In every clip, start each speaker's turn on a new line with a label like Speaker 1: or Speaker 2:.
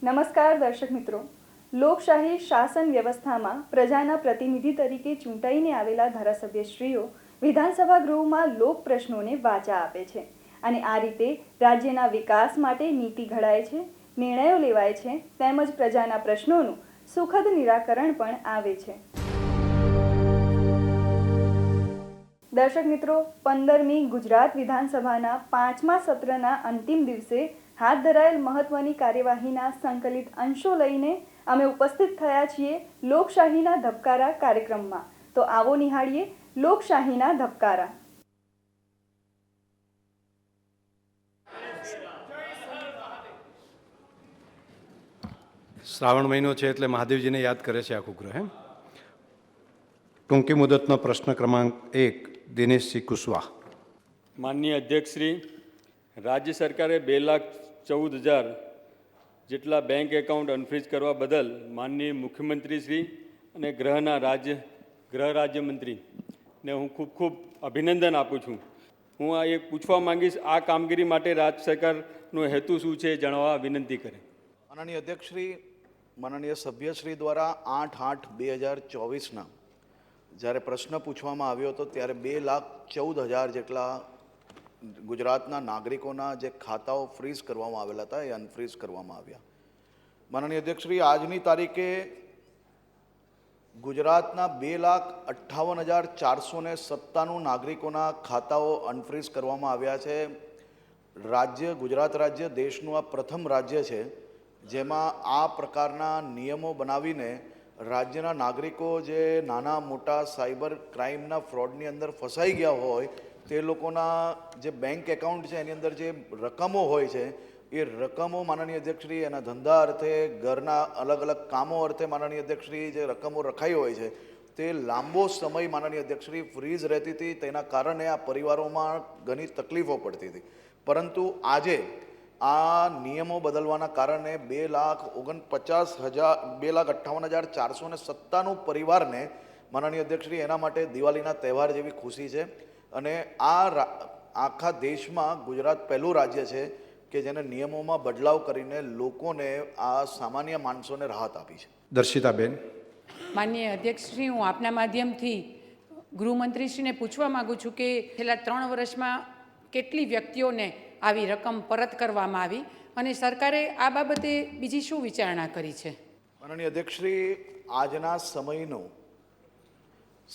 Speaker 1: નમસ્કાર દર્શક મિત્રો, લોકશાહી શાસન વ્યવસ્થામાં પ્રજાના પ્રતિનિધિ તરીકે ચૂંટાઈને આવેલા ધારાસભ્યશ્રીઓ વિધાનસભા ગૃહમાં લોક પ્રશ્નોને વાચા આપે છે અને આ રીતે રાજ્યના વિકાસ માટે નીતિ ઘડાય છે, નિર્ણયો લેવાય છે તેમજ પ્રજાના પ્રશ્નોનું સુખદ નિરાકરણ પણ આવે છે. દર્શક મિત્રો, 15મી ગુજરાત વિધાનસભાના 5મા સત્રના અંતિમ દિવસે હાથ ધરાયેલ મહત્વની કાર્યવાહીના સંકલિત અંશો લઈને અમે ઉપસ્થિત થયા છીએ લોકશાહીના ધબકારા કાર્યક્રમમાં. તો આવો નિહાળીએ લોકશાહીના ધબકારા.
Speaker 2: શ્રાવણ મહિનો છે એટલે મહાદેવજીને યાદ કરે છે આખું ગ્રહ. ટૂંકી મુદતનો પ્રશ્ન ક્રમાંક 1, દિનેશજી કુશવાહ.
Speaker 3: માનનીય અધ્યક્ષશ્રી, રાજ્ય સરકારે 2,14,000 જેટલા બેંક એકાઉન્ટ અનફ્રીઝ કરવા બદલ માનનીય મુખ્યમંત્રીશ્રી અને ગૃહ રાજ્યમંત્રીને હું ખૂબ ખૂબ અભિનંદન આપું છું. હું આ એક પૂછવા માંગીશ, આ કામગીરી માટે રાજ્ય સરકારનો હેતુ શું છે જણાવવા વિનંતી કરે.
Speaker 4: માનનીય અધ્યક્ષશ્રી, માનનીય સભ્યશ્રી દ્વારા 8/8/2024ના જ્યારે પ્રશ્ન પૂછવામાં આવ્યો હતો ત્યારે 2,14,000 જેટલા ગુજરાતના નાગરિકોના જે ખાતાઓ ફ્રીઝ કરવામાં આવેલા હતા એ અનફ્રીઝ કરવામાં આવ્યા. માનનીય અધ્યક્ષશ્રી, આજની તારીખે ગુજરાતના 2,58,497 નાગરિકોના ખાતાઓ અનફ્રીઝ કરવામાં આવ્યા છે. ગુજરાત રાજ્ય દેશનું આ પ્રથમ રાજ્ય છે જેમાં આ પ્રકારના નિયમો બનાવીને રાજ્યના નાગરિકો જે નાના મોટા સાયબર ક્રાઇમના ફ્રોડની અંદર ફસાઈ ગયા હોય તે લોકોના જે બેંક એકાઉન્ટ છે એની અંદર જે રકમો હોય છે એ રકમો માનનીય અધ્યક્ષશ્રી એના ધંધા અર્થે, ઘરના અલગ અલગ કામો અર્થે માનનીય અધ્યક્ષશ્રી જે રકમો રખાઈ હોય છે તે લાંબો સમય માનનીય અધ્યક્ષશ્રી ફ્રીઝ રહેતી હતી. તેના કારણે આ પરિવારોમાં ઘણી તકલીફો પડતી હતી. પરંતુ આજે આ નિયમો બદલવાના કારણે 2,58,497 પરિવારને માનનીય અધ્યક્ષશ્રી એના માટે દિવાળીના તહેવાર જેવી ખુશી છે. અને આ આખા દેશમાં ગુજરાત પહેલું રાજ્ય છે કે જેને નિયમોમાં બદલાવ કરીને લોકોને આ સામાન્ય માણસોને રાહત આપી છે.
Speaker 2: દર્શિતાબેન.
Speaker 5: માનનીય અધ્યક્ષશ્રી, હું આપના માધ્યમથી ગૃહમંત્રીશ્રીને પૂછવા માગું છું કે છેલ્લા 3 વર્ષમાં કેટલી વ્યક્તિઓને આવી રકમ પરત કરવામાં આવી અને સરકારે આ બાબતે બીજી શું વિચારણા કરી છે?
Speaker 4: માનનીય અધ્યક્ષશ્રી, આજના સમયનો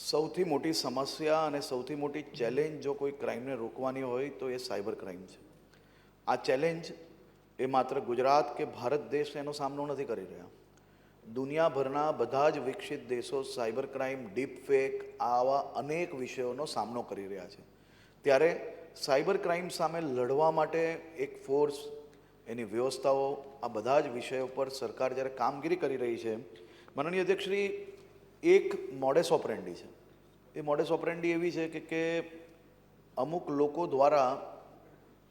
Speaker 4: સૌથી મોટી સમસ્યા અને સૌથી મોટી ચેલેન્જ જો કોઈ ક્રાઇમને રોકવાની હોય તો એ સાયબર ક્રાઇમ છે. આ ચેલેન્જ એ માત્ર ગુજરાત કે ભારત દેશ એનો સામનો નથી કરી રહ્યા. દુનિયાભરના બધા જ વિકસિત દેશો સાયબર ક્રાઇમ, ડીપ ફેક આવા અનેક વિષયોનો સામનો કરી રહ્યા છે. ત્યારે સાયબર ક્રાઇમ સામે લડવા માટે એક ફોર્સ, એની વ્યવસ્થાઓ, આ બધા જ વિષયો પર સરકાર જ્યારે કામગીરી કરી રહી છે, માનનીય અધ્યક્ષશ્રી, એક મોડેસ ઓપરેન્ડી છે. એ મોડેસ ઓપરેન્ડી એવી છે કે અમુક લોકો દ્વારા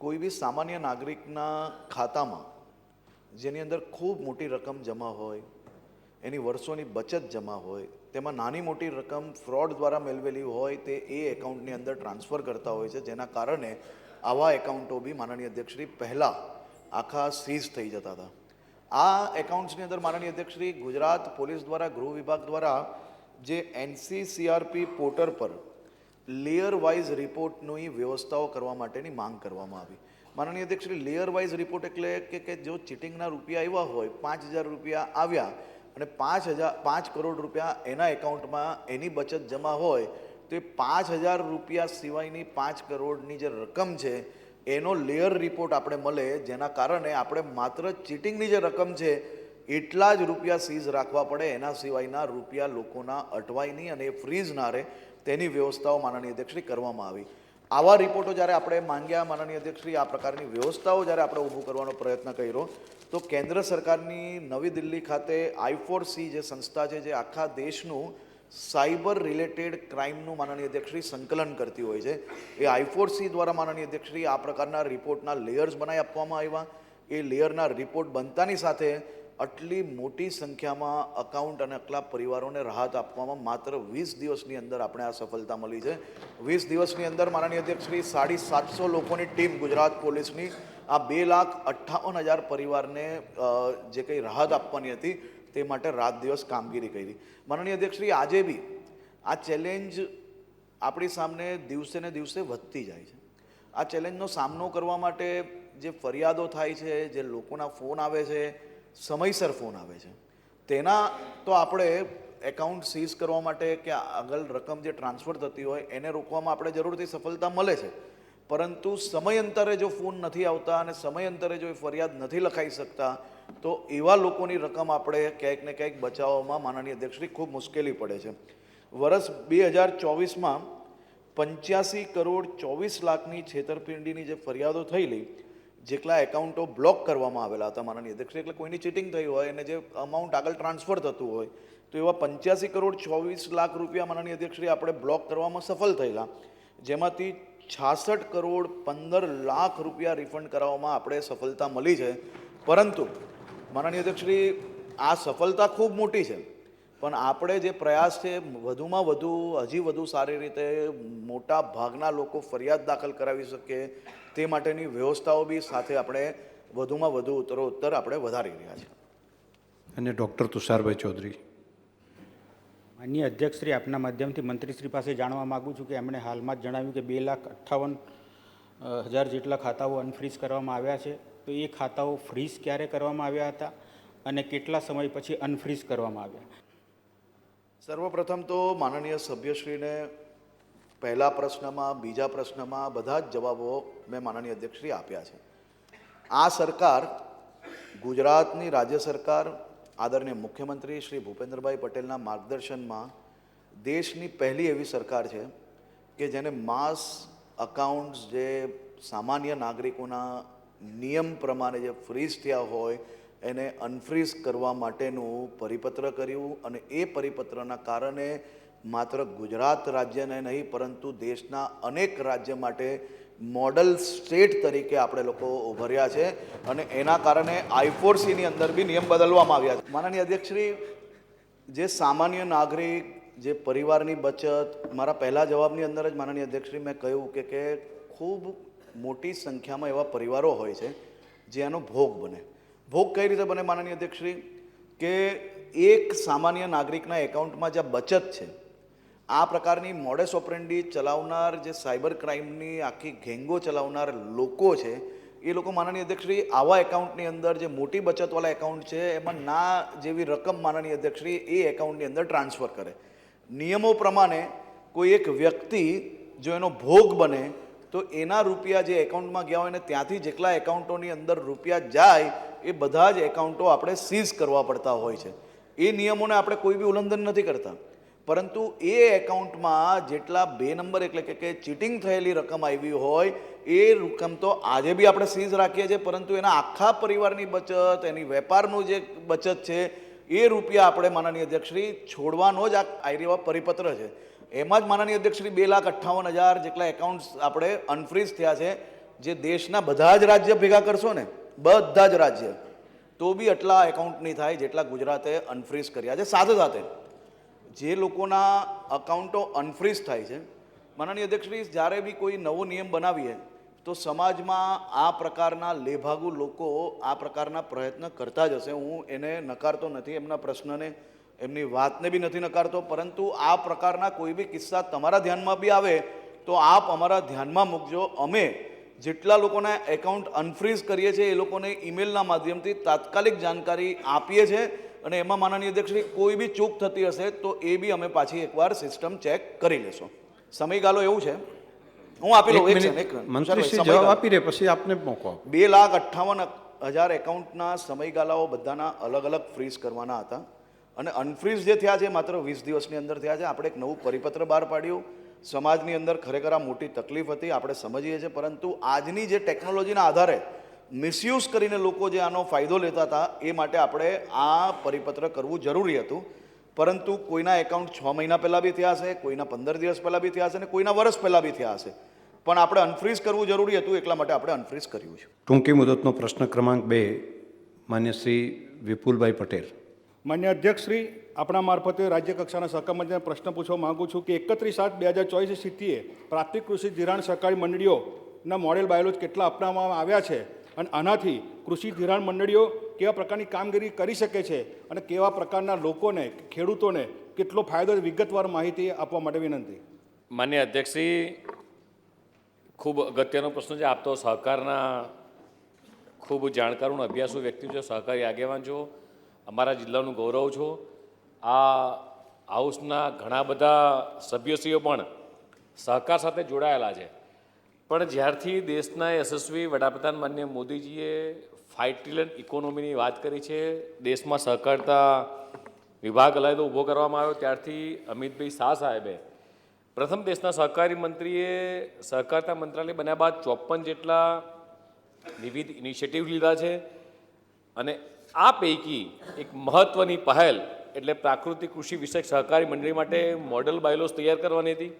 Speaker 4: કોઈ બી સામાન્ય નાગરિકના ખાતામાં જેની અંદર ખૂબ મોટી રકમ જમા હોય, એની વર્ષોની બચત જમા હોય, તેમાં નાની મોટી રકમ ફ્રોડ દ્વારા મેળવેલી હોય તે એ એકાઉન્ટની અંદર ટ્રાન્સફર કરતા હોય છે, જેના કારણે આવા એકાઉન્ટો બી માનનીય અધ્યક્ષશ્રી પહેલાં આખા સીઝ થઈ જતા હતા. આ એકાઉન્ટ્સની અંદર માનનીય અધ્યક્ષશ્રી ગુજરાત પોલીસ દ્વારા, ગૃહ વિભાગ દ્વારા જે NCCRP પોર્ટલ પર લેયર વાઇઝ રિપોર્ટની વ્યવસ્થાઓ કરવા માટેની માંગ કરવામાં આવી. માનનીય અધ્યક્ષશ્રી, લેયર વાઇઝ રિપોર્ટ એટલે કે જો ચીટિંગના રૂપિયા આવ્યા હોય, 5,000 રૂપિયા આવ્યા અને 5 કરોડ રૂપિયા એના એકાઉન્ટમાં એની બચત જમા હોય તો એ 5,000 રૂપિયા સિવાયની 5 કરોડની જે રકમ છે એનો લેયર રિપોર્ટ આપણે મળે, જેના કારણે આપણે માત્ર ચીટિંગની જે રકમ છે એટલા જ રૂપિયા સીઝ રાખવા પડે, એના સિવાયના રૂપિયા લોકોના અટવાય નહીં અને એ ફ્રીઝ ના રહે તેની વ્યવસ્થાઓ માનનીય અધ્યક્ષશ્રી કરવામાં આવી. આવા રિપોર્ટો જ્યારે આપણે માંગ્યા માનનીય અધ્યક્ષશ્રી, આ પ્રકારની વ્યવસ્થાઓ જ્યારે આપણે ઊભું કરવાનો પ્રયત્ન કર્યો તો કેન્દ્ર સરકારની નવી દિલ્હી ખાતે I4C જે સંસ્થા છે, જે આખા દેશનું સાયબર રિલેટેડ ક્રાઇમનું માનનીય અધ્યક્ષશ્રી સંકલન કરતી હોય છે, એ I4C દ્વારા માનનીય અધ્યક્ષશ્રી આ પ્રકારના રિપોર્ટના લેયર્સ બનાવી આપવામાં આવ્યા. એ લેયરના રિપોર્ટ બનતાની સાથે આટલી મોટી સંખ્યામાં અકાઉન્ટ અને આટલા પરિવારોને રાહત આપવામાં માત્ર 20 દિવસની અંદર આપણે આ સફળતા મળી છે. 20 દિવસની અંદર માનનીય અધ્યક્ષશ્રી 750 લોકોની ટીમ ગુજરાત પોલીસની આ 2,58,000 પરિવારને જે કંઈ રાહત આપવાની હતી તે માટે રાત દિવસ કામગીરી કરી. માનનીય અધ્યક્ષશ્રી, આજે બી આ ચેલેન્જ આપણી સામે દિવસે ને દિવસે વધતી જાય છે. આ ચેલેન્જનો સામનો કરવા માટે જે ફરિયાદો થાય છે, જે લોકોના ફોન આવે છે, સમયસર ફોન આવે છે, તેના તો આપણે એકાઉન્ટ સીઝ કરવા માટે કે આગળ રકમ જે ટ્રાન્સફર થતી હોય એને રોકવામાં આપણે જરૂરથી સફળતા મળે છે. પરંતુ સમયાંતરે જો ફોન નથી આવતા અને સમયાંતરે જો એ ફરિયાદ નથી લખાઈ શકતા તો એવા લોકોની રકમ આપણે ક્યાંક ને ક્યાંક બચાવવામાં માનનીય અધ્યક્ષશ્રી ખૂબ મુશ્કેલી પડે છે. વર્ષ 2024માં 85,24,00,000ની છેતરપિંડીની જે ફરિયાદો થયેલી, જેટલા એકાઉન્ટો બ્લોક કરવામાં આવેલા હતા માનનીય અધ્યક્ષશ્રી, એટલે કોઈની ચીટિંગ થઈ હોય અને જે અમાઉન્ટ આગળ ટ્રાન્સફર થતું હોય તો એવા 85,24,00,000 રૂપિયા માનનીય અધ્યક્ષશ્રી આપણે બ્લોક કરવામાં સફળ થયેલા, જેમાંથી 66,15,00,000 રૂપિયા રિફંડ કરાવવામાં આપણે સફળતા મળી છે. પરંતુ માનનીય અધ્યક્ષશ્રી, આ સફળતા ખૂબ મોટી છે, પણ આપણે જે પ્રયાસ છે વધુમાં વધુ હજી વધુ સારી રીતે મોટા ભાગના લોકો ફરિયાદ દાખલ કરાવી શકે તે માટેની વ્યવસ્થાઓ બી સાથે આપણે વધુમાં વધુ ઉત્તરોત્તર આપણે વધારી રહ્યા છીએ.
Speaker 2: અને ડૉક્ટર તુષારભાઈ ચૌધરી.
Speaker 6: માનનીય અધ્યક્ષશ્રી, આપના માધ્યમથી મંત્રીશ્રી પાસે જાણવા માગું છું કે એમણે હાલમાં જ જણાવ્યું કે 2,58,000 જેટલા ખાતાઓ અનફ્રીઝ કરવામાં આવ્યા છે, તો એ ખાતાઓ ફ્રીઝ ક્યારે કરવામાં આવ્યા હતા અને કેટલા સમય પછી અનફ્રીઝ કરવામાં આવ્યા?
Speaker 4: સર્વપ્રથમ તો માનનીય સભ્યશ્રીને પહેલા પ્રશ્નમાં, બીજા પ્રશ્નમાં બધા જ જવાબો મેં માનનીય અધ્યક્ષશ્રી આપ્યા છે. આ સરકાર, ગુજરાતની રાજ્ય સરકાર, આદરણીય મુખ્યમંત્રી શ્રી ભૂપેન્દ્રભાઈ પટેલના માર્ગદર્શનમાં દેશની પહેલી એવી સરકાર છે કે જેને માસ અકાઉન્ટ્સ જે સામાન્ય નાગરિકોના નિયમ પ્રમાણે જે ફ્રીઝ થયા હોય એને અનફ્રીઝ કરવા માટેનું પરિપત્ર કર્યું. અને એ પરિપત્રના કારણે માત્ર ગુજરાત રાજ્યને નહીં પરંતુ દેશના અનેક રાજ્ય માટે મોડલ સ્ટેટ તરીકે આપણે લોકો ઉભર્યા છે અને એના કારણે I4Cની અંદર બી નિયમ બદલવામાં આવ્યા છે. માનનીય અધ્યક્ષશ્રી, જે સામાન્ય નાગરિક, જે પરિવારની બચત, મારા પહેલા જવાબની અંદર જ માનનીય અધ્યક્ષશ્રી મેં કહ્યું કે ખૂબ મોટી સંખ્યામાં એવા પરિવારો હોય છે જે એનો ભોગ બને. ભોગ કઈ રીતે બને માનનીય અધ્યક્ષશ્રી? કે એક સામાન્ય નાગરિકના એકાઉન્ટમાં જે બચત છે, આ પ્રકારની મોડેસ ઓપરેન્ડી ચલાવનાર, જે સાયબર ક્રાઇમની આખી ગેંગો ચલાવનાર લોકો છે, એ લોકો માનનીય અધ્યક્ષશ્રી આવા એકાઉન્ટની અંદર જે મોટી બચતવાળા એકાઉન્ટ છે એમાં ના જેવી રકમ માનનીય અધ્યક્ષશ્રી એ એકાઉન્ટની અંદર ટ્રાન્સફર કરે. નિયમો પ્રમાણે કોઈ એક વ્યક્તિ જો એનો ભોગ બને તો એના રૂપિયા જે એકાઉન્ટમાં ગયા હોય ને ત્યાંથી જેટલા એકાઉન્ટોની અંદર રૂપિયા જાય એ બધા જ એકાઉન્ટો આપણે સીઝ કરવા પડતા હોય છે. એ નિયમોને આપણે કોઈ બી ઉલ્લંઘન નથી કરતા, પરંતુ એ એકાઉન્ટમાં જેટલા 2 નંબર એટલે કે ચીટિંગ થયેલી રકમ આવી હોય એ રકમ તો આજે બી આપણે સીઝ રાખીએ છીએ, પરંતુ એના આખા પરિવારની બચત, એની વેપારનું જે બચત છે એ રૂપિયા આપણે માનનીય અધ્યક્ષશ્રી છોડવાનો જ આ એવા પરિપત્ર છે. એમાં જ માનનીય અધ્યક્ષશ્રી 2,58,000 જેટલા એકાઉન્ટ્સ આપણે અનફ્રીઝ થયા છે, જે દેશના બધા જ રાજ્ય ભેગા કરશો ને, બધા જ રાજ્ય, તો બી આટલા એકાઉન્ટ નહીં થાય જેટલા ગુજરાતે અનફ્રીઝ કર્યા છે. સાથે સાથે જે લોકોના અકાઉન્ટો અનફ્રીઝ થાય છે, માનનીય અધ્યક્ષશ્રી, જ્યારે બી કોઈ નવો નિયમ બનાવીએ તો સમાજમાં આ પ્રકારના લેભાગુ લોકો આ પ્રકારના પ્રયત્ન કરતા જ હશે. હું એને નકારતો નથી, એમના પ્રશ્નને, એમની વાતને બી નથી નકારતો, પરંતુ આ પ્રકારના કોઈ બી કિસ્સા તમારા ધ્યાનમાં બી આવે તો આપ અમારા ધ્યાનમાં મૂકજો. અમે જેટલા લોકોના એકાઉન્ટ અનફ્રીઝ કરીએ છીએ એ લોકોને ઈમેલના માધ્યમથી તાત્કાલિક જાણકારી આપીએ છીએ અને એમાં માનનીય અધ્યક્ષશ્રી કોઈ બી ચૂક થતી હશે તો એ બી અમે પાછી એકવાર સિસ્ટમ ચેક કરી લેશું. સમયગાળો એવું છે, હું આપી લઉં. એક
Speaker 2: મંત્રીશ્રી જવાબ આપી રહે પછી આપને મોકો.
Speaker 4: 1000 એકાઉન્ટના સમયગાળાઓ બધાના અલગ અલગ ફ્રીઝ કરવાના હતા અને અનફ્રીઝ જે થયા છે માત્ર 20 દિવસની અંદર થયા છે. આપણે એક નવું પરિપત્ર બહાર પાડ્યું. સમાજની અંદર ખરેખર આ મોટી તકલીફ હતી, આપણે સમજીએ છીએ, પરંતુ આજની જે ટેકનોલોજીના આધારે મિસયુઝ કરીને લોકો જે આનો ફાયદો લેતા હતા એ માટે આપણે આ પરિપત્ર કરવું જરૂરી હતું. પરંતુ કોઈના એકાઉન્ટ 6 મહિના પહેલાં બી થયા હશે, કોઈના 15 દિવસ પહેલાં બી થયા હશે અને કોઈના વર્ષ પહેલાં બી થયા હશે, પણ આપણે અનફ્રીઝ કરવું જરૂરી હતું, એટલા માટે આપણે અનફ્રીઝ કર્યું છે.
Speaker 2: ટૂંકી મુદતનો પ્રશ્ન ક્રમાંક 2, માન્ય શ્રી વિપુલભાઈ પટેલ.
Speaker 7: માન્ય અધ્યક્ષશ્રી, આપણા મારફતે રાજ્ય કક્ષાના સહકાર મંત્રીને પ્રશ્ન પૂછવા માગું છું કે 31/7/2024 સ્થિતિએ પ્રાથમિક કૃષિ ધિરાણ સહકારી મંડળીઓના મોડેલ બાયોલોજ કેટલા અપનાવવામાં આવ્યા છે અને આનાથી કૃષિ ધિરાણ મંડળીઓ કેવા પ્રકારની કામગીરી કરી શકે છે અને કેવા પ્રકારના લોકોને, ખેડૂતોને કેટલો ફાયદો, વિગતવાર માહિતી આપવા માટે વિનંતી.
Speaker 8: માન્ય અધ્યક્ષશ્રી, ખૂબ અગત્યનો પ્રશ્ન છે. આપ તો સહકારના ખૂબ જાણકારો અને અભ્યાસુ વ્યક્તિ છો, સહકારી આગેવાન છો, અમારા જિલ્લાનું ગૌરવ છો. આ હાઉસના ઘણા બધા સભ્યશ્રીઓ પણ સહકાર સાથે જોડાયેલા છે. પણ જ્યારથી દેશના યશસ્વી વડાપ્રધાન માનનીય મોદીજીએ 5 ટ્રિલિયન ઇકોનોમીની વાત કરી છે, દેશમાં સહકારતા વિભાગ અલાયદો ઊભો કરવામાં આવ્યો, ત્યારથી અમિતભાઈ શાહ સાહેબે પ્રથમ દેશના સહકારી મંત્રીએ સહકારતા મંત્રાલય બન્યા બાદ 54 જેટલા વિવિધ ઇનિશિયેટિવ લીધા છે. અને આ પૈકી એક મહત્ત્વની પહેલ એટલે પ્રાકૃતિક કૃષિ વિષયક સહકારી મંડળી માટે મોડલ બાયલોસ તૈયાર કરવાની હતી.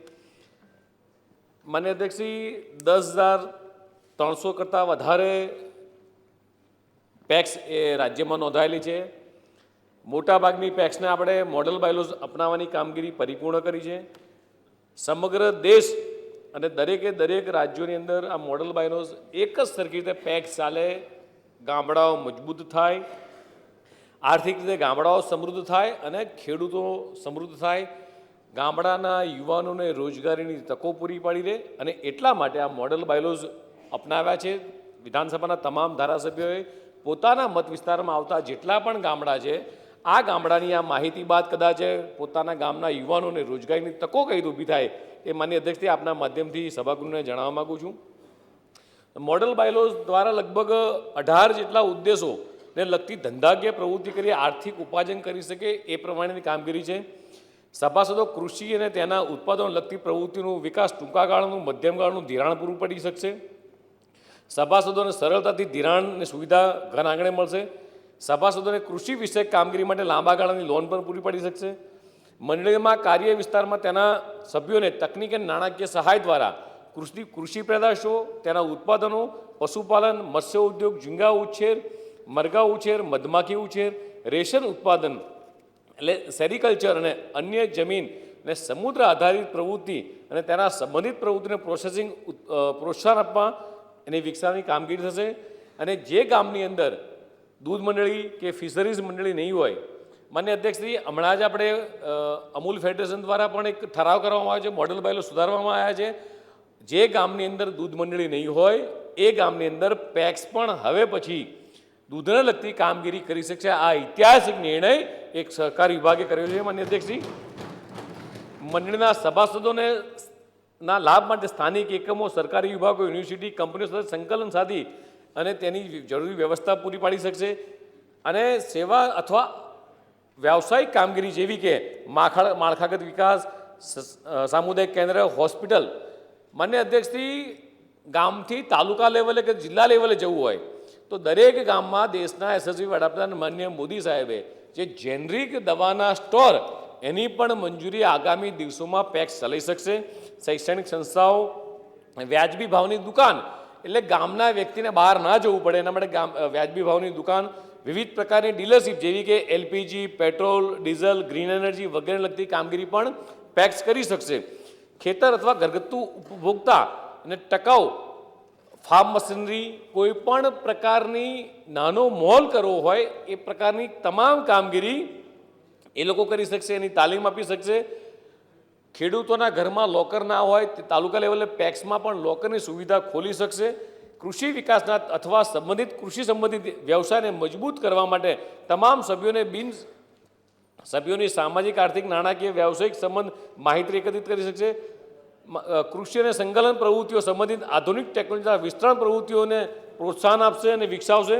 Speaker 8: માન્ય અધ્યક્ષશ્રી, 10,300 કરતાં વધારે પેક્સ એ રાજ્યમાં નોંધાયેલી છે. મોટાભાગની પેક્સને આપણે મોડલ બાયલોસ અપનાવવાની કામગીરી પરિપૂર્ણ કરી છે. સમગ્ર દેશ અને દરેક રાજ્યોની અંદર આ મોડલ બાયલોસ એક જ સરખી રીતે પેક્સ ચાલે, ગામડાઓ મજબૂત થાય, આર્થિક રીતે ગામડાઓ સમૃદ્ધ થાય અને ખેડૂતો સમૃદ્ધ થાય, ગામડાના યુવાનોને રોજગારીની તકો પૂરી પાડી દે. અને એટલા માટે આ મોડલ બાયલોઝ અપનાવ્યા છે. વિધાનસભાના તમામ ધારાસભ્યોએ પોતાના મત વિસ્તારમાં આવતા જેટલા પણ ગામડા છે, આ ગામડાની આ માહિતી બાદ કદાચ પોતાના ગામના યુવાનોને રોજગારીની તકો કઈ રીતે ઊભી થાય એ માન્ય અધ્યક્ષથી આપના માધ્યમથી સભાગૃહને જણાવવા માગું છું. મોડલ બાયલોઝ દ્વારા લગભગ 18 જેટલા ઉદ્દેશોને લગતી ધંધાકીય પ્રવૃત્તિ કરી આર્થિક ઉપાર્જન કરી શકે એ પ્રમાણેની કામગીરી છે. સભાસદો કૃષિ અને તેના ઉત્પાદનો લગતી પ્રવૃત્તિનું વિકાસ ટૂંકા ગાળાનું, મધ્યમ ગાળાનું ધિરાણ પૂરું પડી શકશે. સભાસદોને સરળતાથી ધિરાણની સુવિધા ઘર આંગણે મળશે. સભાસદોને કૃષિ વિષયક કામગીરી માટે લાંબા ગાળાની લોન પણ પૂરી પાડી શકશે. મંડળીમાં કાર્ય વિસ્તારમાં તેના સભ્યોને તકનીક અને નાણાકીય સહાય દ્વારા કૃષિ પેદાશો, તેના ઉત્પાદનો, પશુપાલન, મત્સ્ય ઉદ્યોગ, ઝીંગા ઉછેર, મરઘા ઉછેર, મધમાખી ઉછેર, રેશમ ઉત્પાદન એટલે સેરિકલ્ચર અને અન્ય જમીન અને સમુદ્ર આધારિત પ્રવૃત્તિ અને તેના સંબંધિત પ્રવૃત્તિને પ્રોત્સાહન આપવા એની વિકસાવવાની કામગીરી થશે. અને જે ગામની અંદર દૂધ મંડળી કે ફિશરીઝ મંડળી નહીં હોય, માન્ય અધ્યક્ષશ્રી, હમણાં જ આપણે અમૂલ ફેડરેશન દ્વારા પણ એક ઠરાવ કરવામાં આવ્યો છે, મોડલ બાયલો સુધારવામાં આવ્યા છે. જે ગામની અંદર દૂધ મંડળી નહીં હોય એ ગામની અંદર પેક્સ પણ હવે પછી દૂધને લગતી કામગીરી કરી શકશે. આ ઐતિહાસિક નિર્ણય એક સહકાર વિભાગે કર્યો છે. માન્ય અધ્યક્ષશ્રી, મંડળીના સભાસદોને ના લાભ માટે સ્થાનિક એકમો, સરકારી વિભાગો, યુનિવર્સિટી, કંપનીઓ સાથે સંકલન સાધી અને તેની જરૂરી વ્યવસ્થા પૂરી પાડી શકશે. અને સેવા અથવા વ્યાવસાયિક કામગીરી જેવી કે માળખાગત વિકાસ, સામુદાયિક કેન્દ્ર, હોસ્પિટલ. માન્ય અધ્યક્ષશ્રી, ગામથી તાલુકા લેવલે કે જિલ્લા લેવલે જવું હોય તો દરેક ગામમાં દેશના યશસ્વી વડાપ્રધાન માનનીય મોદી સાહેબે જે જેનરિક દવાના સ્ટોર એની પણ મંજૂરી આગામી દિવસોમાં પેક્સ ચલાવી શકશે. શૈક્ષણિક સંસ્થાઓ, વ્યાજબી ભાવની દુકાન એટલે ગામના વ્યક્તિને બહાર ના જવું પડે એના માટે વ્યાજબી ભાવની દુકાન, વિવિધ પ્રકારની ડીલરશીપ જેવી કે LPG, petrol, diesel, green energy વગેરે લગતી કામગીરી પણ પેક્સ કરી શકશે. ખેતર અથવા ઘરગથ્થુ ઉપભોક્તા અને ટકાઉ ફાર્મ મશીનરી, કોઈ પણ પ્રકારની નાનો મોલ કરવો હોય એ પ્રકારની તમામ કામગીરી એ લોકો કરી શકશે, એની તાલીમ આપી શકશે. ખેડૂતોના ઘરમાં લોકર ના હોય તે તાલુકા લેવલે પેક્સમાં પણ લોકરની સુવિધા ખોલી શકશે. કૃષિ વિકાસના અથવા કૃષિ સંબંધિત વ્યવસાયને મજબૂત કરવા માટે તમામ સભ્યોની સામાજિક, આર્થિક, નાણાકીય, વ્યવસાયિક સંબંધ માહિતી એકત્રિત કરી શકશે. કૃષિ અને સંકલન પ્રવૃત્તિઓ સંબંધિત આધુનિક ટેકનોલોજીના વિસ્તરણ પ્રવૃત્તિઓને પ્રોત્સાહન આપશે અને વિકસાવશે.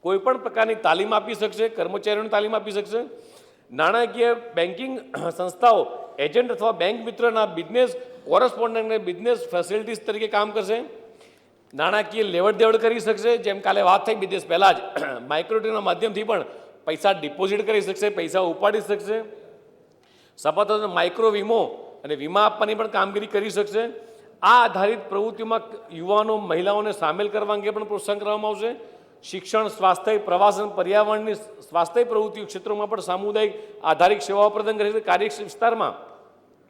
Speaker 8: કોઈ પણ પ્રકારની તાલીમ આપી શકશે, કર્મચારીઓને તાલીમ આપી શકશે. નાણાકીય બેન્કિંગ સંસ્થાઓ એજન્ટ અથવા બેંક મિત્રના બિઝનેસ કોરસ્પોન્ડન્ટને બિઝનેસ ફેસિલિટીઝ તરીકે કામ કરશે. નાણાકીય લેવડ દેવડ કરી શકશે. જેમ કાલે વાત થઈ 2 દિવસ પહેલાં જ માઇક્રોક્રેડિટના માધ્યમથી પણ પૈસા ડિપોઝિટ કરી શકશે, પૈસા ઉપાડી શકશે. સપાટોને માઇક્રો વીમો અને વીમા આપવાની પણ કામગીરી કરી શકશે. આ આધારિત પ્રવૃત્તિઓમાં યુવાનો મહિલાઓને સામેલ કરવા અંગે પણ પ્રોત્સાહન કરવામાં આવશે. શિક્ષણ, સ્વાસ્થ્ય, પ્રવાસન, પર્યાવરણની સ્વાસ્થ્ય પ્રવૃત્તિઓ ક્ષેત્રોમાં પણ સામુદાયિક આધારિત સેવાઓ પ્રદાન કરી શકે. કાર્ય વિસ્તારમાં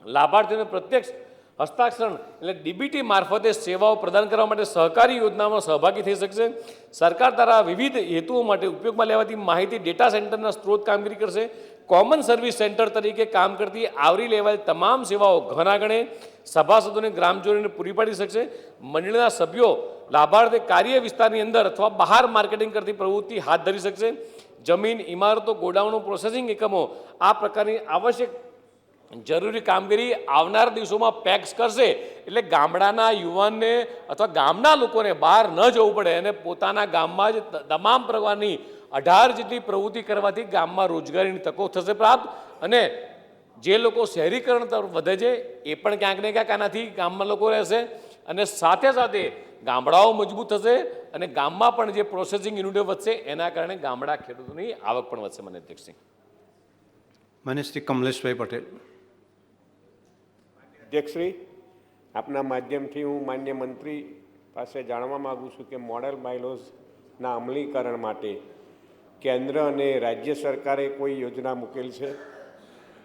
Speaker 8: લાભાર્થીઓને પ્રત્યક્ષ હસ્તાક્ષરણ એટલે ડીબીટી મારફતે સેવાઓ પ્રદાન કરવા માટે સહકારી યોજનામાં સહભાગી થઈ શકશે. સરકાર દ્વારા વિવિધ હેતુઓ માટે ઉપયોગમાં લેવાતી માહિતી ડેટા સેન્ટરના સ્ત્રોત કામગીરી કરશે. કોમન સર્વિસ સેન્ટર તરીકે કામ કરતી આવરી લેવાયેલ તમામ સેવાઓ ઘણાગણે સભાસદોને ગ્રામજનોને પૂરી પાડી શકશે. મંડળીના સભ્યો લાભાર્થી કાર્ય વિસ્તારની અંદર અથવા બહાર માર્કેટિંગ કરતી પ્રવૃત્તિ હાથ ધરી શકશે. જમીન, ઇમારતો, ગોડાઉનો, પ્રોસેસિંગ એકમો આ પ્રકારની આવશ્યક જરૂરી કામગીરી આવનાર દિવસોમાં પેક્સ કરશે. એટલે ગામડાના યુવાનને અથવા ગામના લોકોને બહાર ન જવું પડે અને પોતાના ગામમાં જ તમામ પ્રકારની 18 જેટલી પ્રવૃત્તિ કરવાથી ગામમાં રોજગારીની તકો થશે પ્રાપ્ત. અને જે લોકો શહેરીકરણ તરફ વધે છે એ પણ ક્યાંક ને ક્યાંક આનાથી ગામમાં લોકો રહેશે. અને સાથે સાથે ગામડાઓ મજબૂત થશે અને ગામમાં પણ જે પ્રોસેસિંગ યુનિટો વધશે એના કારણે ગામડા ખેડૂતોની આવક પણ વધશે. માન્ય અધ્યક્ષશ્રી.
Speaker 2: માન્ય શ્રી કમલેશભાઈ પટેલ.
Speaker 9: અધ્યક્ષશ્રી, આપના માધ્યમથી હું માન્ય મંત્રી પાસે જાણવા માગું છું કે મોડેલ બાયલોઝના અમલીકરણ માટે કેન્દ્ર અને રાજ્ય સરકારે કોઈ યોજના મૂકેલ છે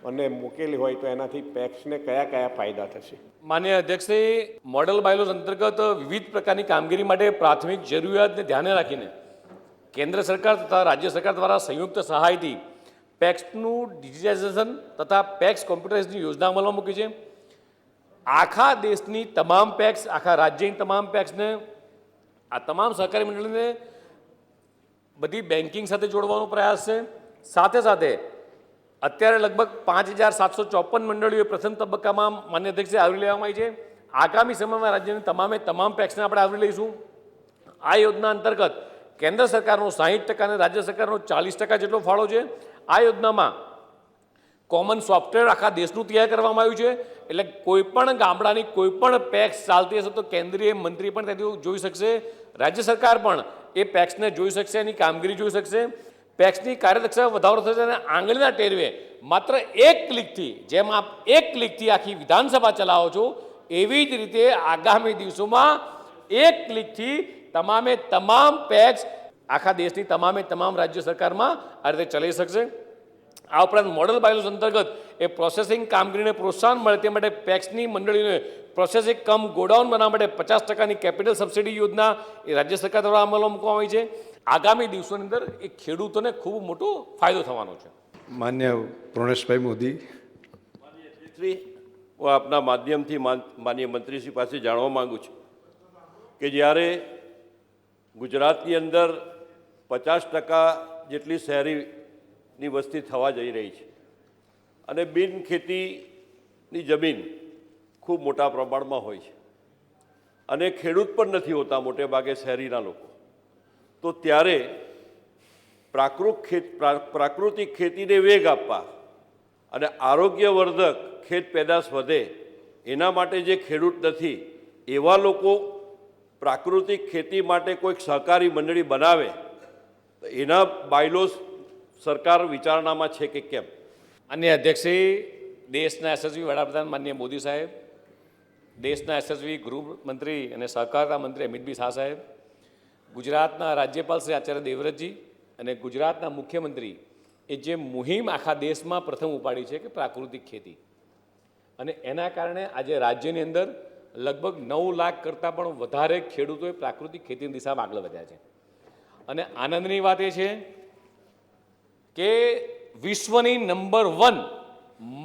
Speaker 9: અને મૂકેલી હોય તો એનાથી પેક્સને કયા કયા ફાયદા થશે?
Speaker 8: માન્ય અધ્યક્ષશ્રી, મોડેલ બાયલોઝ અંતર્ગત વિવિધ પ્રકારની કામગીરી માટે પ્રાથમિક જરૂરિયાતને ધ્યાને રાખીને કેન્દ્ર સરકાર તથા રાજ્ય સરકાર દ્વારા સંયુક્ત સહાયથી પેક્સનું ડિજિટાઇઝેશન તથા પેક્સ કોમ્પ્યુટરાઇઝની યોજના અમલમાં મૂકી છે. આખા દેશની તમામ પેક્સ, આખા રાજ્યની તમામ પેક્સને, આ તમામ સહકારી મંડળીને બધી બેન્કિંગ સાથે જોડવાનો પ્રયાસ છે. સાથે સાથે અત્યારે લગભગ 5754 મંડળીઓ પ્રથમ તબક્કામાં માન્ય અધ્યક્ષે આવરી લેવામાં આવી છે. આગામી સમયમાં રાજ્યની તમામ પેક્સને આપણે આવરી લઈશું. આ યોજના અંતર્ગત કેન્દ્ર સરકારનો 60% અને રાજ્ય સરકારનો 40% જેટલો ફાળો છે. આ યોજનામાં કોમન સોફ્ટવેર આખા દેશનું તૈયાર કરવામાં આવ્યું છે. એટલે કોઈપણ ગામડાની કોઈપણ પેક્સ ચાલતી હશે તો કેન્દ્રીય મંત્રી પણ ત્યાંથી જોઈ શકશે, રાજ્ય સરકાર પણ એ પેક્સને જોઈ શકશે, એની કામગીરી જોઈ શકશે. પેક્સની કાર્યદક્ષતા વધારો થશે અને આંગળીના ટેરવે માત્ર એક ક્લિકથી, જેમ આપ એક ક્લિકથી આખી વિધાનસભા ચલાવો છો એવી જ રીતે આગામી દિવસોમાં એક ક્લિકથી તમામ પેક્સ આખા દેશની તમામ રાજ્ય સરકારમાં આ રીતે ચલાવી શકશે. આ ઉપરાંત મોડલ બાયલોઝ અંતર્ગત એ પ્રોસેસિંગ કામગીરીને પ્રોત્સાહન મળે તે માટે પેક્સની મંડળીને પ્રોસેસિંગ ગોડાઉન બનાવવા માટે 50%ની કેપિટલ સબસિડી યોજના એ રાજ્ય સરકાર દ્વારા અમલમાં મૂકવામાં આવી છે. આગામી દિવસોની અંદર એ ખેડૂતોને ખૂબ મોટો ફાયદો થવાનો છે.
Speaker 2: માન્ય પ્રોણેશભાઈ મોદી.
Speaker 10: શ્રી, હું આપના માધ્યમથી માનનીય મંત્રીશ્રી પાસે જાણવા માગું છું કે જ્યારે ગુજરાતની અંદર 50% જેટલી શહેરીની વસ્તી થવા જઈ રહી છે અને બિન ખેતીની જમીન ખૂબ મોટા પ્રમાણમાં હોય છે અને ખેડૂત પણ નથી હોતા મોટે ભાગે શહેરીના લોકો, તો ત્યારે પ્રાકૃતિક ખેતીને વેગ આપવા અને આરોગ્યવર્ધક ખેત પેદાશ વધે એના માટે જે ખેડૂત નથી એવા લોકો પ્રાકૃતિક ખેતી માટે કોઈક સહકારી મંડળી બનાવે તો એના બાયલોઝ સરકાર વિચારણામાં છે કે કેમ?
Speaker 8: અન્ય અધ્યક્ષશ્રી, દેશના યશસ્વી વડાપ્રધાન માનનીય મોદી સાહેબ, દેશના યશસ્વી ગૃહમંત્રી અને સહકારિતા મંત્રી અમિતભાઈ શાહ સાહેબ, ગુજરાતના રાજ્યપાલ શ્રી આચાર્ય દેવવ્રતજી અને ગુજરાતના મુખ્યમંત્રી એ જે મુહિમ આખા દેશમાં પ્રથમ ઉપાડી છે કે પ્રાકૃતિક ખેતી, અને એના કારણે આજે રાજ્યની અંદર લગભગ 9 લાખ કરતાં પણ વધારે ખેડૂતોએ પ્રાકૃતિક ખેતીની દિશામાં આગળ વધ્યા છે. અને આનંદની વાત એ છે કે વિશ્વની નંબર 1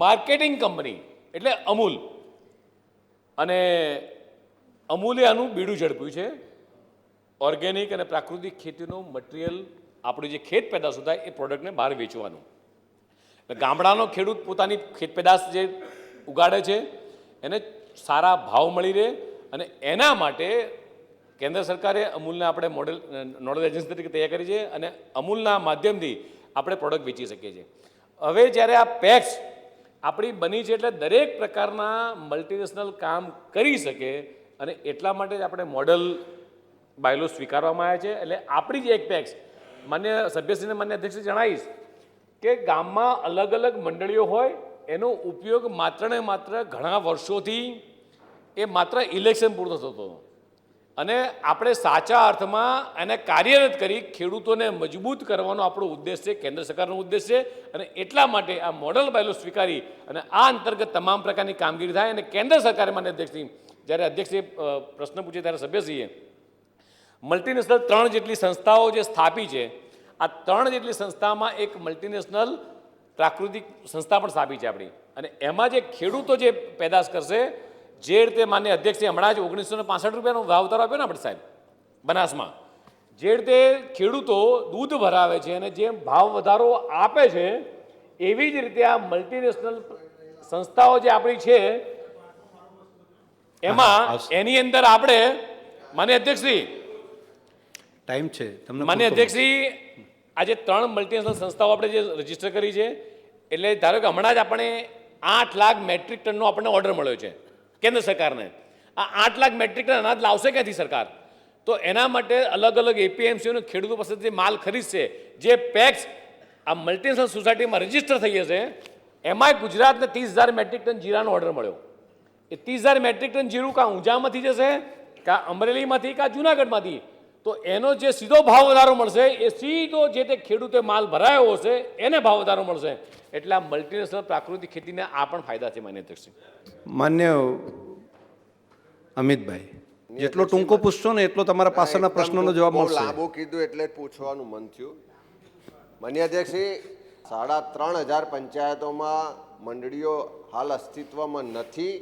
Speaker 8: માર્કેટિંગ કંપની એટલે અમૂલ, અને અમૂલે આનું બીડું ઝડપ્યું છે ઓર્ગેનિક અને પ્રાકૃતિક ખેતીનું મટીરિયલ, આપણી જે ખેત પેદાશો થાય એ પ્રોડક્ટને બહાર વેચવાનું. ગામડાનો ખેડૂત પોતાની ખેત પેદાશ જે ઉગાડે છે એને સારા ભાવ મળી રહે અને એના માટે કેન્દ્ર સરકારે અમૂલને આપણે નોડલ એજન્સી તરીકે તૈયાર કરી છે અને અમૂલના માધ્યમથી આપણે પ્રોડક્ટ વેચી શકીએ છીએ. હવે જ્યારે આ પેક્સ આપણી બની છે એટલે દરેક પ્રકારના મલ્ટીનેશનલ કામ કરી શકે અને એટલા માટે જ આપણે મોડલ બાયલો સ્વીકારવામાં આવ્યા છે. એટલે આપણી જ એક પેક્સ માન્ય સભ્યશ્રીને માન્ય અધ્યક્ષશ્રી જણાવીશ કે ગામમાં અલગ અલગ મંડળીઓ હોય એનો ઉપયોગ માત્ર ને માત્ર ઘણા વર્ષોથી એ માત્ર ઇલેક્શન પૂરતો થતો હતો અને આપણે સાચા અર્થમાં એને કાર્યરત કરી ખેડૂતોને મજબૂત કરવાનો આપણો ઉદ્દેશ છે, કેન્દ્ર સરકારનો ઉદ્દેશ છે અને એટલા માટે આ મોડલ બાયલો સ્વીકારી અને આ અંતર્ગત તમામ પ્રકારની કામગીરી થાય. અને કેન્દ્ર સરકારે માન્ય અધ્યક્ષશ્રી જ્યારે અધ્યક્ષે પ્રશ્ન પૂછે ત્યારે સભ્યશ્રીએ મલ્ટીનેશનલ 3 જેટલી સંસ્થાઓ જે સ્થાપી છે, આ 3 જેટલી સંસ્થામાં એક મલ્ટીનેશનલ પ્રાકૃતિક સંસ્થા પણ સ્થાપી છે આપણી અને એમાં જે ખેડૂતો જે પેદાશ કરશે જે રીતે માન્ય અધ્યક્ષે હમણાં જ 1965 રૂપિયાનો ભાવતારો આપ્યો ને આપણે સાહેબ બનાસમાં, જે રીતે ખેડૂતો દૂધ ભરાવે છે અને જે ભાવ વધારો આપે છે એવી જ રીતે આ મલ્ટીનેશનલ સંસ્થાઓ જે આપણી છે એમાં એની અંદર આપણે માન્ય અધ્યક્ષશ્રી
Speaker 2: ટાઈમ છે તમને
Speaker 8: માન્ય અધ્યક્ષશ્રી આજે 3 મલ્ટીનેશનલ સંસ્થાઓ આપણે જે રજીસ્ટર કરી છે એટલે ધારો કે હમણાં જ આપણે 8 લાખ મેટ્રિક ટનનો આપણને ઓર્ડર મળ્યો છે કેન્દ્ર સરકારને. આ 8 લાખ મેટ્રિક ટન અનાજ લાવશે ક્યાંથી સરકાર? તો એના માટે અલગ અલગ એપીએમસીઓને ખેડૂતો પાસેથી માલ ખરીદશે. જે પેક્સ આ મલ્ટીનેશનલ સોસાયટીમાં રજીસ્ટર થઈ જશે એમાંય ગુજરાતને 30,000 મેટ્રિક ટન જીરાનો ઓર્ડર મળ્યો. એ 30,000 મેટ્રિક ટન જીરું કાં ઊંઝામાંથી જશે કાં અમરેલીમાંથી કાં જુનાગઢમાંથી. તો એનો જે સીધો ભાવ વધારો મળશે એ સીધો જે તે ખેડૂતે માલ ભરાયો હશે એને ભાવ વધારો મળશે. એટલે આ મલ્ટીનેશનલ પ્રાકૃતિક ખેતીને આ પણ ફાયદા છે માન્ય અધ્યક્ષ.
Speaker 2: માન્ય અમિતભાઈ, જેટલો ટૂંકો પૂછશો ને એટલો તમારા પાછળના પ્રશ્નોનો જવાબ મળશે.
Speaker 11: લાંબુ કીધું એટલે પૂછવાનું મન થયું. માન્ય અધ્યક્ષશ્રી, 3,500 પંચાયતોમાં મંડળીઓ હાલ અસ્તિત્વમાં નથી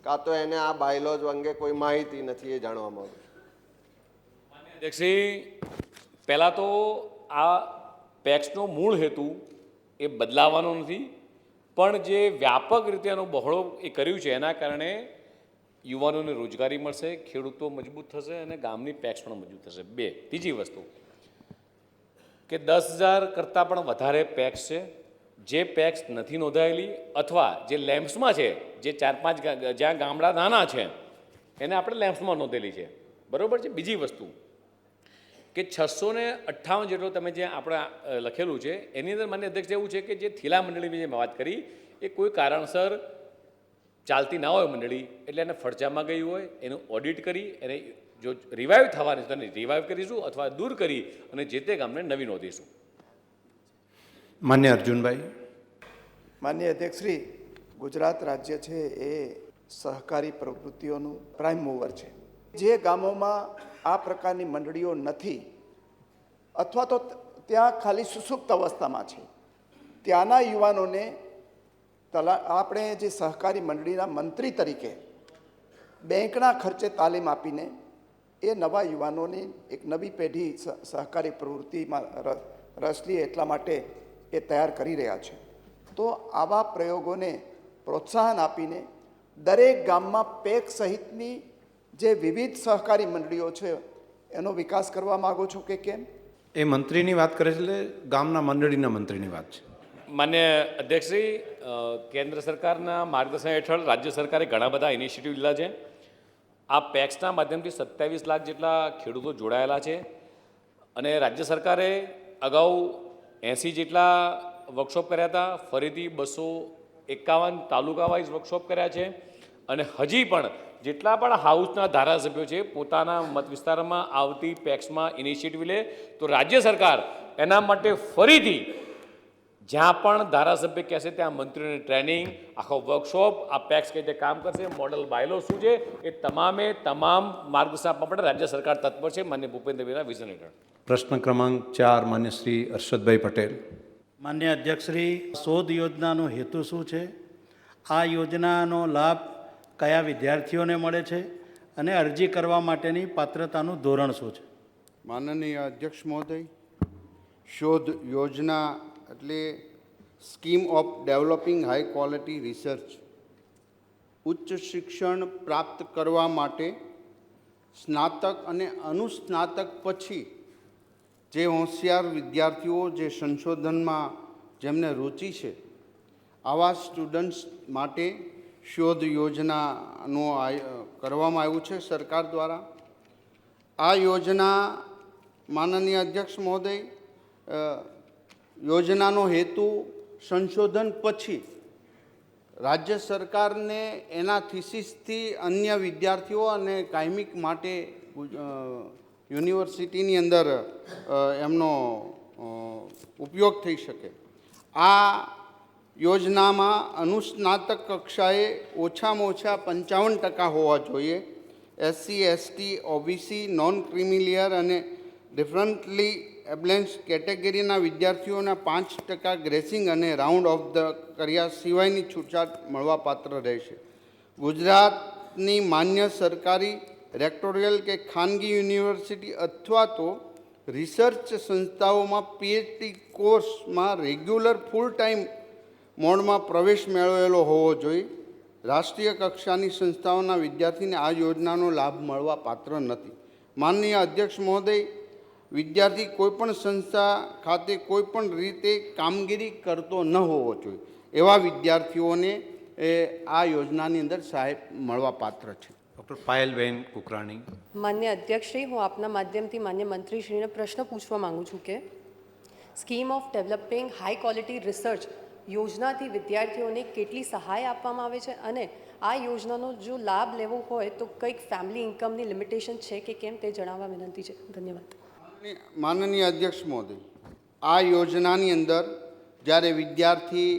Speaker 11: કાં તો એને આ બાયલોજ અંગે કોઈ માહિતી નથી, એ જાણવા માંગુ છું.
Speaker 8: અધ્યક્ષશ્રી, પહેલાં તો આ પેક્સનો મૂળ હેતુ એ બદલાવાનો નથી, પણ જે વ્યાપક રીતે એનો બહોળો એ કર્યું છે એના કારણે યુવાનોને રોજગારી મળશે, ખેડૂતો મજબૂત થશે અને ગામની પેક્સ પણ મજબૂત થશે. 2, ત્રીજી વસ્તુ કે 10,000 કરતાં પણ વધારે પેક્સ છે જે પેક્સ નથી નોંધાયેલી અથવા જે લેમ્પ્સમાં છે, જે 4-5 જ્યાં ગામડા નાના છે એને આપણે લેમ્પ્સમાં નોંધેલી છે, બરાબર છે. બીજી વસ્તુ કે 658 જેટલો તમે જે આપણે લખેલું છે એની અંદર માન્ય અધ્યક્ષ એવું છે કે જે થીલા મંડળીની જે વાત કરી એ કોઈ કારણસર ચાલતી ના હોય મંડળી એટલે એને ફડચામાં ગઈ હોય એનું ઓડિટ કરી એને જો રિવાઇવ થવાની છે તો રિવાઇવ કરીશું અથવા દૂર કરી અને જે તે ગામને નવી નોંધીશું.
Speaker 2: માન્ય અર્જુનભાઈ.
Speaker 12: માન્ય અધ્યક્ષશ્રી, ગુજરાત રાજ્ય છે એ સહકારી પ્રવૃત્તિઓનું પ્રાઇમ મૂવર છે. જે ગામોમાં આ પ્રકારની મંડળીઓ નથી અથવા તો ત્યાં ખાલી સુસુપ્ત અવસ્થામાં છે ત્યાંના યુવાનોને આપણે જે સહકારી મંડળીના મંત્રી તરીકે બેંકના ખર્ચે તાલીમ આપીને એ નવા યુવાનોની એક નવી પેઢી સહકારી પ્રવૃત્તિમાં રસ લે એટલા માટે એ તૈયાર કરી રહ્યા છે. તો આવા પ્રયોગોને પ્રોત્સાહન આપીને દરેક ગામમાં પેક સહિતની જે વિવિધ સહકારી મંડળીઓ છે એનો વિકાસ કરવા માગો છો કે કેમ?
Speaker 2: એ મંત્રીની વાત કરે છે એટલે ગામના મંડળીના મંત્રીની વાત છે.
Speaker 8: માન્ય અધ્યક્ષશ્રી, કેન્દ્ર સરકારના માર્ગદર્શન હેઠળ રાજ્ય સરકારે ઘણા બધા ઇનિશિયેટિવ લીધા છે. આ પેક્સના માધ્યમથી 27 લાખ જેટલા ખેડૂતો જોડાયેલા છે અને રાજ્ય સરકારે અગાઉ 80 જેટલા વર્કશોપ કર્યા હતા, ફરીથી 251 તાલુકા વાઇઝ વર્કશોપ કર્યા છે અને હજી પણ જેટલા પણ હાઉસના ધારાસભ્યો છે પોતાના મત વિસ્તારમાં આવતી પેક્સમાં ઇનિશિયેટિવ લે તો રાજ્ય સરકાર એના માટે ફરીથી જ્યાં પણ ધારાસભ્ય કહેશે ત્યાં મંત્રીઓની ટ્રેનિંગ, આખો વર્કશોપ, આ પેક્સ કઈ રીતે કામ કરશે, મોડલ બાયલો શું છે, એ તમામ માર્ગદર્શન આપવા માટે રાજ્ય સરકાર તત્પર છે માન્ય ભૂપેન્દ્રભાઈના વિઝન હેઠળ.
Speaker 2: પ્રશ્ન ક્રમાંક 4 માન્ય શ્રી હર્ષદભાઈ પટેલ.
Speaker 13: માન્ય અધ્યક્ષશ્રી, શોધ યોજનાનો હેતુ શું છે? આ યોજનાનો લાભ કયા વિદ્યાર્થીઓને મળે છે અને અરજી કરવા માટેની પાત્રતાનું ધોરણ શું છે?
Speaker 14: માનનીય અધ્યક્ષ મહોદય, શોધ યોજના એટલે scheme of developing high quality research. ઉચ્ચ શિક્ષણ પ્રાપ્ત કરવા માટે સ્નાતક અને અનુસ્નાતક પછી જે હોશિયાર વિદ્યાર્થીઓ જે સંશોધનમાં જેમને રુચિ છે આવા સ્ટુડન્ટ્સ માટે શોધ યોજનાનું કરવામાં આવ્યું છે સરકાર દ્વારા. આ યોજના માનનીય અધ્યક્ષ મહોદય યોજનાનો હેતુ સંશોધન પછી રાજ્ય સરકારને એના થીસીસથી અન્ય વિદ્યાર્થીઓ અને કાયમિક માટે યુનિવર્સિટીની અંદર એમનો ઉપયોગ થઈ શકે. આ યોજનામાં અનુસ્નાતક કક્ષાએ ઓછામાં ઓછા 55% હોવા જોઈએ. SC, ST, OBC, non creamy layer અને ડિફરન્ટલી એબ્લેન્સ કેટેગરીના વિદ્યાર્થીઓના 5% ગ્રેસિંગ અને રાઉન્ડ ઓફ ધ કર્યા સિવાયની છૂટછાટ મળવાપાત્ર રહેશે. ગુજરાતની માન્ય સરકારી રેક્ટોરિયલ કે ખાનગી યુનિવર્સિટી અથવા તો રિસર્ચ સંસ્થાઓમાં પીએચડી કોર્સમાં રેગ્યુલર ફૂલ ટાઈમ મોડમાં પ્રવેશ મેળવેલો હોવો જોઈએ. રાષ્ટ્રીય કક્ષાની સંસ્થાઓના વિદ્યાર્થીને આ યોજનાનો લાભ મળવા પાત્ર નથી. માનનીય અધ્યક્ષ મહોદય, વિદ્યાર્થી કોઈપણ સંસ્થા ખાતે કોઈપણ રીતે કામગીરી કરતો ન હોવો જોઈએ એવા વિદ્યાર્થીઓને આ યોજનાની અંદર સહાય મળવા પાત્ર છે.
Speaker 2: ડૉક્ટર પાયલબેન કુકરાણી.
Speaker 15: માન્ય અધ્યક્ષશ્રી, હું આપના માધ્યમથી માન્ય મંત્રીશ્રીને પ્રશ્ન પૂછવા માગું છું કે scheme of developing high quality research યોજનાથી વિદ્યાર્થીઓને કેટલી સહાય આપવામાં આવે છે અને આ યોજનાનો જો લાભ લેવો હોય તો કંઈક ફેમિલી ઇન્કમની લિમિટેશન છે કે કેમ તે જણાવવા વિનંતી છે. ધન્યવાદ.
Speaker 14: માનનીય અધ્યક્ષ મહોદય, આ યોજનાની અંદર જ્યારે વિદ્યાર્થી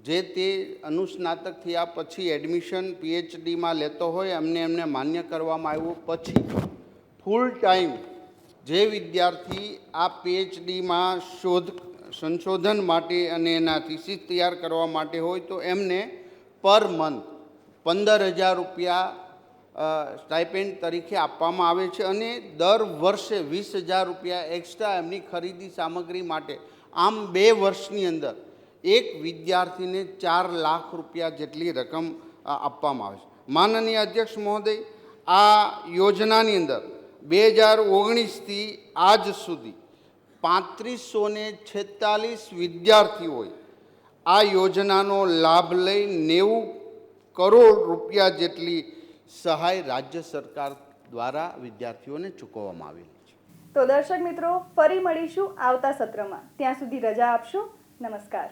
Speaker 14: જે તે અનુસ્નાતક થયા પછી એડમિશન પીએચડીમાં લેતો હોય એમને માન્ય કરવામાં આવ્યું પછી ફૂલ ટાઈમ જે વિદ્યાર્થી આ પીએચડીમાં સંશોધન માટે અને એના થીસીસ તૈયાર કરવા માટે હોય તો એમને પર મંથ 15,000 રૂપિયા સ્ટાઇપેન્ડ તરીકે આપવામાં આવે છે અને દર વર્ષે 20,000 રૂપિયા એક્સ્ટ્રા એમની ખરીદી સામગ્રી માટે. આમ 2 વર્ષની અંદર એક વિદ્યાર્થીને 4 લાખ રૂપિયા જેટલી રકમ આપવામાં આવે છે. માનનીય અધ્યક્ષ મહોદય, આ યોજનાની અંદર 2019થી આજ સુધી 3546 વિદ્યાર્થીઓએ આ યોજનાનો લાભ લઈ 90 કરોડ રૂપિયા જેટલી સહાય રાજ્ય સરકાર દ્વારા વિદ્યાર્થીઓને ચૂકવવામાં આવેલી છે.
Speaker 1: તો દર્શક મિત્રો, ફરી મળીશું આવતા સત્રમાં. ત્યાં સુધી રજા આપશો. નમસ્કાર.